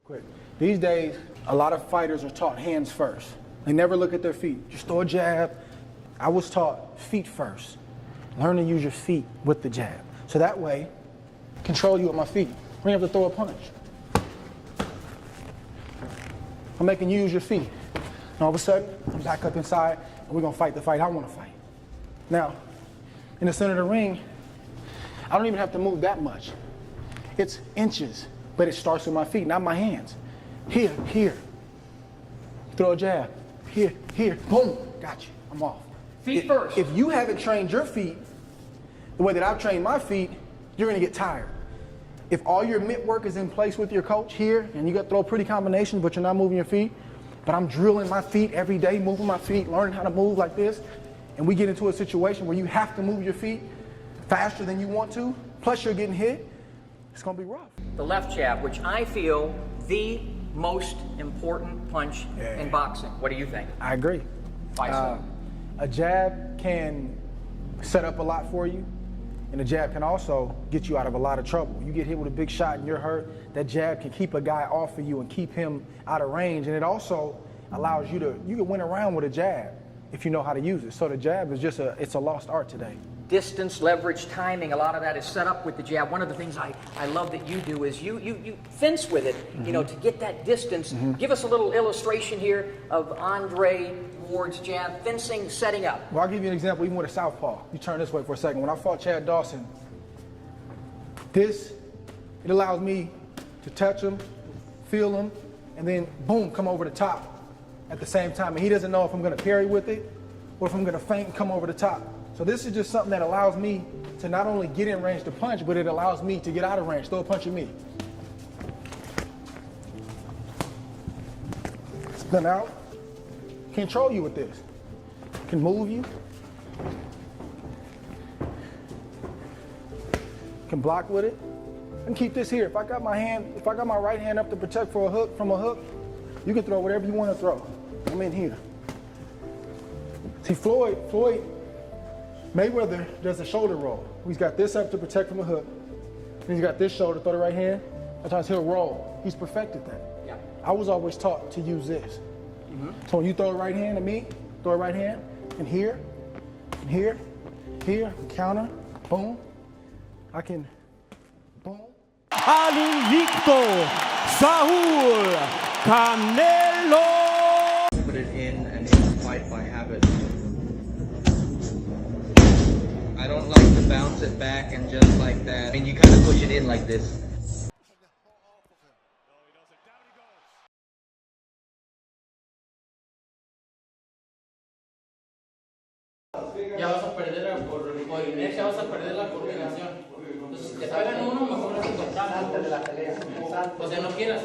Quick. These days, a lot of fighters are taught hands first. They never look at their feet. Just throw a jab. I was taught feet first. Learn to use your feet with the jab. So that way, control you with my feet. We don't have to throw a punch. I'm making you use your feet. And all of a sudden, I'm back up inside, and we're gonna fight the fight I wanna fight. Now, in the center of the ring, I don't even have to move that much. It's inches, but it starts with my feet, not my hands. Here, here. Throw a jab. Here, here. Boom. Got you. I'm off. Feet first. If you haven't trained your feet the way that I've trained my feet, you're gonna get tired. If all your mitt work is in place with your coach here, and you got to throw a pretty combination, but you're not moving your feet, but I'm drilling my feet every day, moving my feet, learning how to move like this, and we get into a situation where you have to move your feet faster than you want to, plus you're getting hit, it's gonna be rough. The left jab, which I feel the most important punch in boxing. What do you think? I agree. Why so? A jab can set up a lot for you, and a jab can also get you out of a lot of trouble. You get hit with a big shot and you're hurt, that jab can keep a guy off of you and keep him out of range, and it also allows you can win around with a jab if you know how to use it. So the jab is just it's a lost art today. Distance, leverage, timing, a lot of that is set up with the jab. One of the things I love that you do is you fence with it, you know, to get that distance. Give us a little illustration here of Andre Ward's jab, fencing, setting up. Well, I'll give you an example even with a southpaw. You turn this way for a second. When I fought Chad Dawson, it allows me to touch him, feel him, and then boom, come over the top at the same time. And he doesn't know if I'm gonna parry with it or if I'm gonna feint and come over the top. So this is just something that allows me to not only get in range to punch, but it allows me to get out of range. Throw a punch at me. Spin out. Control you with this. Can move you. Can block with it. And keep this here. If I got my right hand up to protect from a hook, you can throw whatever you want to throw. I'm in here. See, Floyd Mayweather does a shoulder roll. He's got this up to protect from a hook. And he's got this shoulder, throw the right hand. Sometimes he'll roll. He's perfected that. Yeah. I was always taught to use this. So when you throw a right hand at me, throw a right hand, and here, counter, boom. I can, boom. Al invicto, Saúl Canelo. Put it in and it's fight by habit. I don't like to bounce it back and just like that. I mean, you kind of push it in like this. Ya vas a perder por inercia, vas a perder la coordinación. Entonces, si te pegan uno, mejor no te salte de la pelea. O sea, no quieras.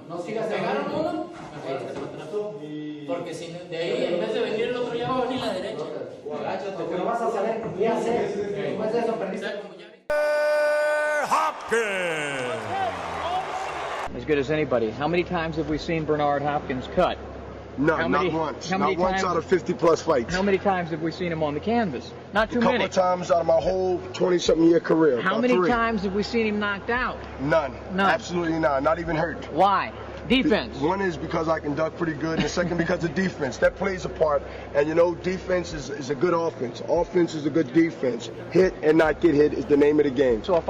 No sigas. Si te pegaron uno, mejor te contrató. Porque si de ahí, en vez de venir el otro, ya va a venir la derecha. O agáchate. Pero vas a saber qué hacer. Después de eso, perdiste. Hopkins. As good as anybody. How many times have we seen Bernard Hopkins cut? None, not once. Not once out of 50-plus fights. How many times have we seen him on the canvas? Not too many. A couple of times out of my whole 20-something year career. How many times have we seen him knocked out? None. Absolutely none. Not even hurt. Why? Defense. One is because I can duck pretty good, and the second because of defense. That plays a part. And you know, defense is a good offense. Offense is a good defense. Hit and not get hit is the name of the game. So a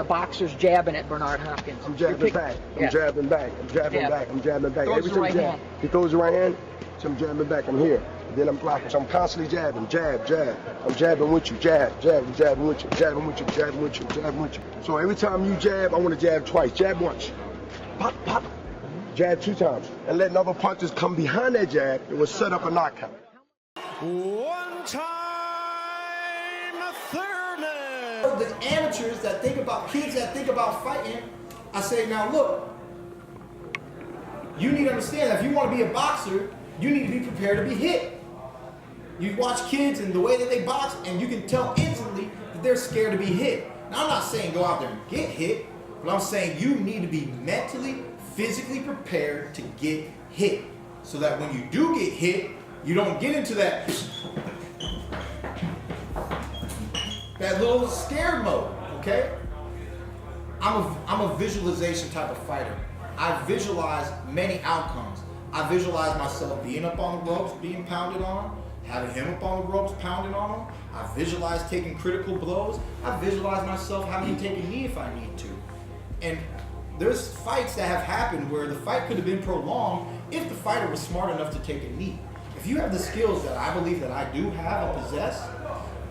boxer's jabbing at Bernard Hopkins. I'm jabbing back. I'm jabbing back. I'm jabbing back. I'm jabbing back. Every time jab. He throws the right hand, so I'm jabbing back. I'm here. Then I'm blocking. So I'm constantly jabbing. Jab, jab. I'm jabbing with you. Jab, jab. I'm jabbing with you. Jabbing with you. Jabbing with you. Jabbing with you. So every time you jab, I want to jab twice. Jab once. Pop, pop. Jab 2 times. And letting other punches come behind that jab, it will set up a knockout. One time, Thurman. The amateurs that think about, kids that think about fighting, I say, now look, you need to understand that if you want to be a boxer, you need to be prepared to be hit. You watch kids and the way that they box, and you can tell instantly that they're scared to be hit. Now, I'm not saying go out there and get hit, but I'm saying you need to be mentally, physically prepared to get hit, so that when you do get hit, you don't get into that little scared mode. Okay? I'm a visualization type of fighter. I visualize many outcomes. I visualize myself being up on the ropes, being pounded on, having him up on the ropes, pounded on him. I visualize taking critical blows. I visualize myself having to take a knee if I need to. And there's fights that have happened where the fight could have been prolonged if the fighter was smart enough to take a knee. If you have the skills that I believe that I do have and possess,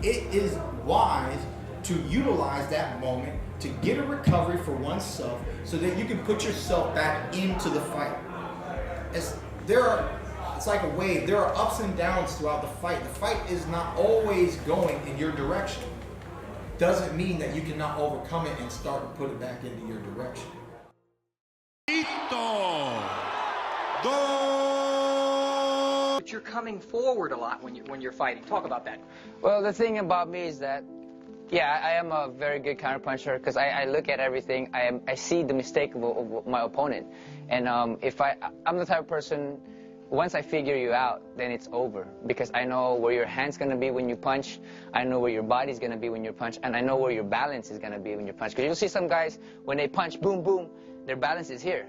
it is wise to utilize that moment to get a recovery for oneself so that you can put yourself back into the fight. It's like a wave. There are ups and downs throughout the fight. The fight is not always going in your direction. Doesn't mean that you cannot overcome it and start to put it back into your direction. But you're coming forward a lot when you're fighting. Talk about that. Well, the thing about me is that, yeah, I am a very good counterpuncher because I look at everything. I see the mistake of my opponent, and I'm the type of person. Once I figure you out, then it's over because I know where your hand's gonna be when you punch. I know where your body's gonna be when you punch, and I know where your balance is gonna be when you punch. Because you'll see some guys when they punch, boom, boom, their balance is here.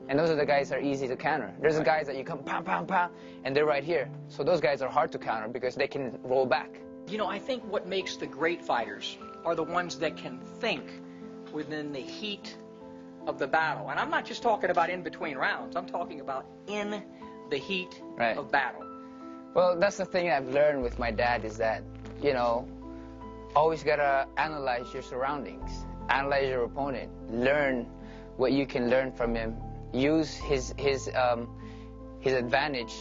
And those are the guys that are easy to counter. There's the guys that you come pound, pound, pound, and they're right here. So those guys are hard to counter because they can roll back. You know, I think what makes the great fighters are the ones that can think within the heat of the battle. And I'm not just talking about in between rounds. I'm talking about in the heat of battle. Well, that's the thing I've learned with my dad is that, you know, always gotta analyze your surroundings, analyze your opponent, learn what you can learn from him. Use his advantage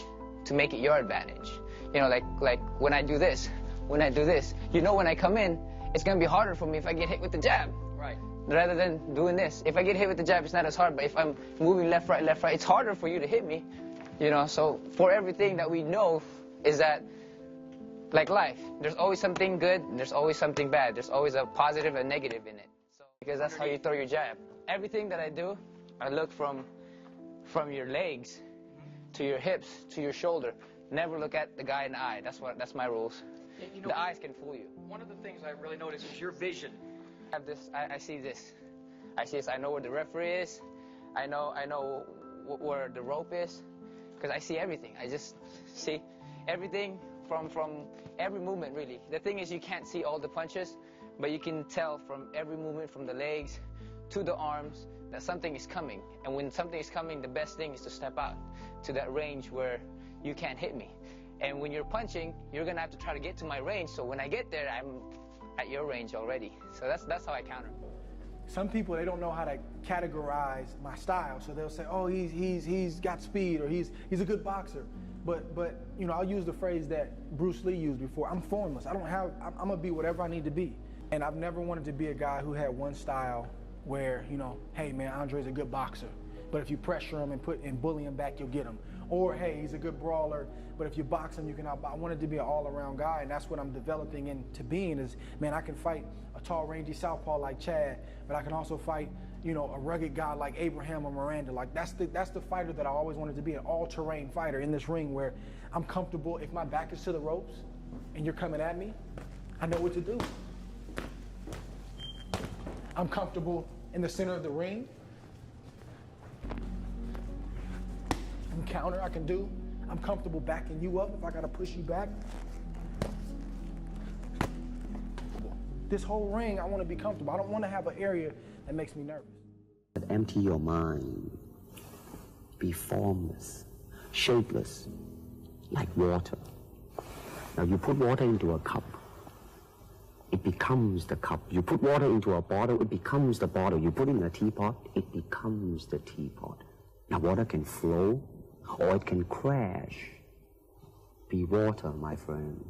to make it your advantage. You know, like when I do this, you know, when I come in, it's gonna be harder for me if I get hit with the jab. Right. Rather than doing this. If I get hit with the jab, it's not as hard, but if I'm moving left, right, it's harder for you to hit me. You know, so for everything that we know is that, like life, there's always something good and there's always something bad. There's always a positive and negative in it. So, because that's how you throw your jab. Everything that I do, I look from your legs to your hips to your shoulder. Never look at the guy in the eye. That's my rules. Yeah, you know, the eyes can fool you. One of the things I really noticed is your vision. I have this. I see this. I see this. I know where the referee is. I know where the rope is, because I see everything. I just see everything from every movement, really. The thing is, you can't see all the punches, but you can tell from every movement, from the legs to the arms, that something is coming. And when something is coming, the best thing is to step out to that range where you can't hit me. And when you're punching, you're gonna have to try to get to my range. So when I get there, I'm at your range already. So that's how I counter. Some people, they don't know how to categorize my style, so they'll say, oh, he's got speed, or he's a good boxer. But you know, I'll use the phrase that Bruce Lee used before. I'm formless. I'm gonna be whatever I need to be. And I've never wanted to be a guy who had one style where, you know, hey man, Andre's a good boxer, but if you pressure him and bully him back, you'll get him. Or hey, he's a good brawler, but if you box him, you can outbox. I wanted to be an all-around guy, and that's what I'm developing into being is, man, I can fight a tall, rangy southpaw like Chad, but I can also fight, you know, a rugged guy like Abraham or Miranda. Like that's the fighter that I always wanted to be, an all-terrain fighter in this ring where I'm comfortable. If my back is to the ropes and you're coming at me, I know what to do. I'm comfortable in the center of the ring. I'm counter, I can do. I'm comfortable backing you up if I gotta push you back. This whole ring, I wanna be comfortable. I don't wanna have an area that makes me nervous. Empty your mind. Be formless, shapeless, like water. Now you put water into a cup, it becomes the cup. You put water into a bottle, it becomes the bottle. You put it in a teapot, it becomes the teapot. Now water can flow, or it can crash. Be water, my friend.